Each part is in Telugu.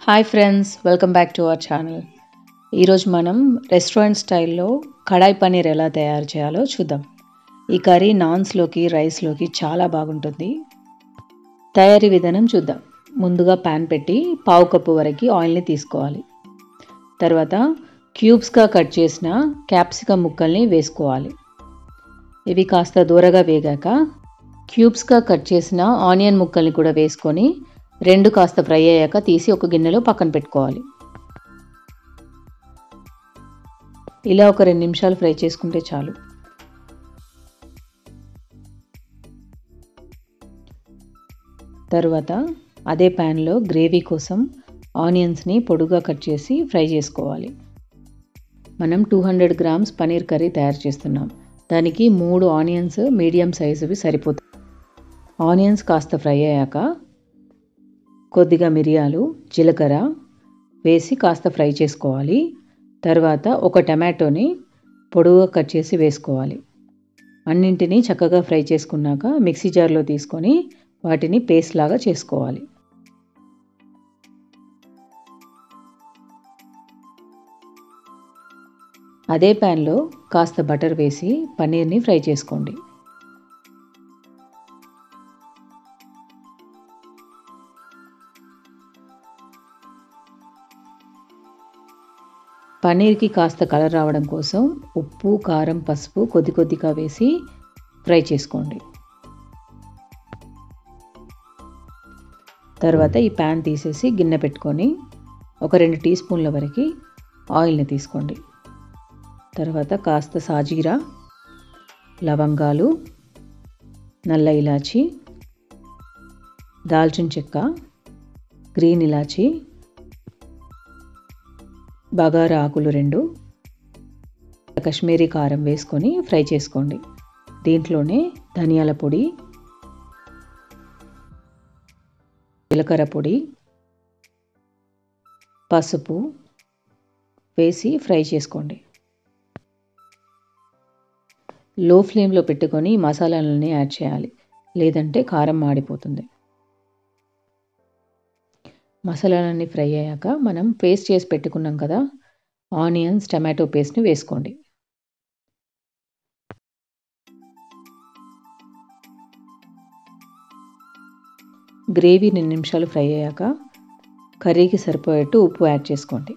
Hi friends, welcome back to our channel. ఈరోజు మనం రెస్టారెంట్ స్టైల్లో కడాయి పన్నీర్ ఎలా తయారు చేయాలో చూద్దాం. ఈ కర్రీ నాన్స్లోకి, రైస్లోకి చాలా బాగుంటుంది. తయారీ విధానం చూద్దాం. ముందుగా ప్యాన్ పెట్టి పావు కప్పు వరకు ఆయిల్ని తీసుకోవాలి. తర్వాత క్యూబ్స్గా కట్ చేసిన క్యాప్సికమ్ ముక్కల్ని వేసుకోవాలి. ఇవి కాస్త దూరగా వేగాక క్యూబ్స్గా కట్ చేసిన ఆనియన్ ముక్కల్ని కూడా వేసుకొని రెండు కాస్త ఫ్రై అయ్యాక తీసి ఒక గిన్నెలో పక్కన పెట్టుకోవాలి. ఇలా ఒక 2 నిమిషాలు ఫ్రై చేసుకుంటే చాలు. తర్వాత అదే ప్యాన్లో గ్రేవీ కోసం ఆనియన్స్ని పొడుగా కట్ చేసి ఫ్రై చేసుకోవాలి. మనం 200 గ్రామ్స్ పన్నీర్ కర్రీ తయారు చేస్తున్నాం. దానికి 3 ఆనియన్స్ మీడియం సైజువి సరిపోతాయి. ఆనియన్స్ కాస్త ఫ్రై అయ్యాక కొద్దిగా మిరియాలు, జీలకర్ర వేసి కాస్త ఫ్రై చేసుకోవాలి. తర్వాత ఒక టమాటోని పొడవుగా కట్ చేసి వేసుకోవాలి. అన్నింటినీ చక్కగా ఫ్రై చేసుకున్నాక మిక్సీ జార్లో తీసుకొని వాటిని పేస్ట్ లాగా చేసుకోవాలి. అదే ప్యాన్లో కాస్త బటర్ వేసి పన్నీర్ని ఫ్రై చేసుకోండి. పన్నీర్కి కాస్త కలర్ రావడం కోసం ఉప్పు, కారం, పసుపు కొద్ది కొద్దిగా వేసి ఫ్రై చేసుకోండి. తర్వాత ఈ ప్యాన్ తీసేసి గిన్నె పెట్టుకొని ఒక 2 టీ స్పూన్ల వరకు ఆయిల్ని తీసుకోండి. తర్వాత కాస్త సాజీరా, లవంగాలు, నల్ల ఇలాచి, దాల్చిన చెక్క, గ్రీన్ ఇలాచి, బగారా ఆకులు 2, కశ్మీరీ కారం వేసుకొని ఫ్రై చేసుకోండి. దీంట్లోనే ధనియాల పొడి, జీలకర్ర పొడి, పసుపు వేసి ఫ్రై చేసుకోండి. లో ఫ్లేమ్లో పెట్టుకొని మసాలాలని యాడ్ చేయాలి, లేదంటే కారం మాడిపోతుంది. మసాలాలన్నీ ఫ్రై అయ్యాక మనం పేస్ట్ చేసి పెట్టుకున్నాం కదా, ఆనియన్స్, టమాటో పేస్ట్ని వేసుకోండి. గ్రేవీ 2 నిమిషాలు ఫ్రై అయ్యాక కర్రీకి సరిపోయేట్టు ఉప్పు యాడ్ చేసుకోండి.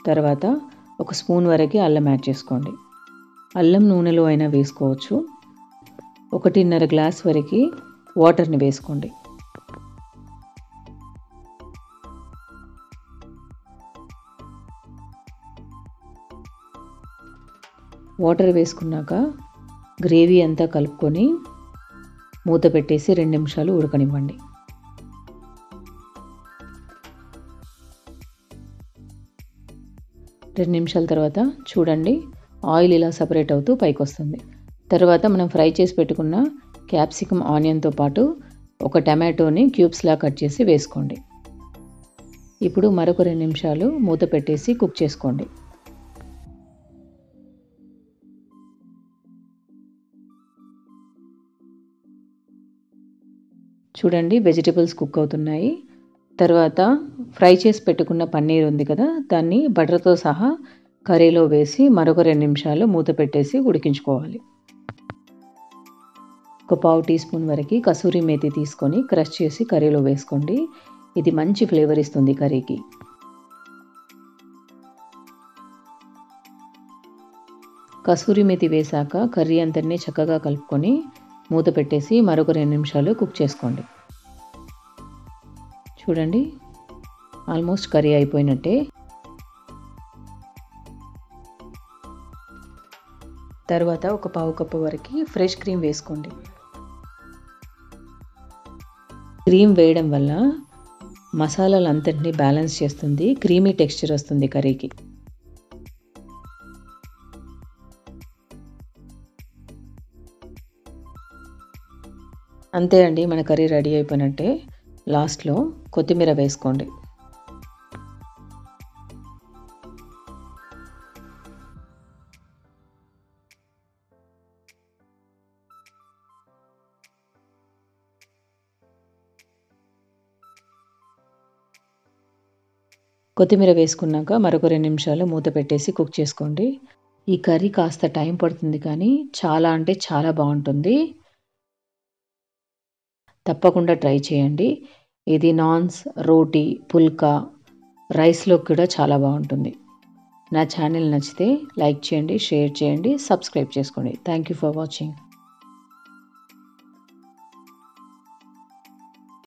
తర్వాత ఒక స్పూన్ వరకు అల్లం యాడ్ చేసుకోండి. అల్లం నూనెలో అయినా వేసుకోవచ్చు. 1.5 గ్లాస్ వరకు వాటర్ని వేసుకోండి. వాటర్ వేసుకున్నాక గ్రేవీ అంతా కలుపుకొని మూత పెట్టేసి 2 నిమిషాలు ఉడకనివ్వండి. రెండు నిమిషాల తర్వాత చూడండి, ఆయిల్ ఇలా సపరేట్ అవుతూ పైకి వస్తుంది. తర్వాత మనం ఫ్రై చేసి పెట్టుకున్న క్యాప్సికమ్, ఆనియన్తో పాటు ఒక టమాటోని క్యూబ్స్లా కట్ చేసి వేసుకోండి. ఇప్పుడు మరొక 2 నిమిషాలు మూత పెట్టేసి కుక్ చేసుకోండి. చూడండి, వెజిటబుల్స్ కుక్ అవుతున్నాయి. తర్వాత ఫ్రై చేసి పెట్టుకున్న పన్నీర్ ఉంది కదా, దాన్ని బటర్తో సహా కర్రీలో వేసి మరొక 2 నిమిషాలు మూత పెట్టేసి ఉడికించుకోవాలి. ఒక పావు టీ స్పూన్ వరకు కసూరి మేతి తీసుకొని క్రష్ చేసి కర్రీలో వేసుకోండి. ఇది మంచి ఫ్లేవర్ ఇస్తుంది కర్రీకి. కసూరి మేతి వేశాక కర్రీ అంతటినీ చక్కగా కలుపుకొని మూత పెట్టేసి మరొక 2 నిమిషాలు కుక్ చేసుకోండి. చూడండి, ఆల్మోస్ట్ కర్రీ అయిపోయినట్టే. తర్వాత ఒక పావు కప్పు వరకు ఫ్రెష్ క్రీమ్ వేసుకోండి. క్రీమ్ వేయడం వల్ల మసాలాలంతటినీ బ్యాలెన్స్ చేస్తుంది, క్రీమీ టెక్స్చర్ వస్తుంది కర్రీకి. అంతే అండి, మన కర్రీ రెడీ అయిపోయినట్టే. లాస్ట్లో కొత్తిమీర వేసుకోండి. కొత్తిమీర వేసుకున్నాక మరొక 2 నిమిషాలు మూత పెట్టేసి కుక్ చేసుకోండి. ఈ కర్రీ కాస్త టైం పడుతుంది కానీ చాలా అంటే చాలా బాగుంటుంది. తప్పకుండా ట్రై చేయండి. ఇది నాన్స్, రోటీ, పుల్కా, రైస్‌లో కూడా చాలా బాగుంటుంది. నా ఛానల్ నచ్చితే లైక్ చేయండి, షేర్ చేయండి, సబ్స్క్రైబ్ చేసుకోండి. Thank you for watching.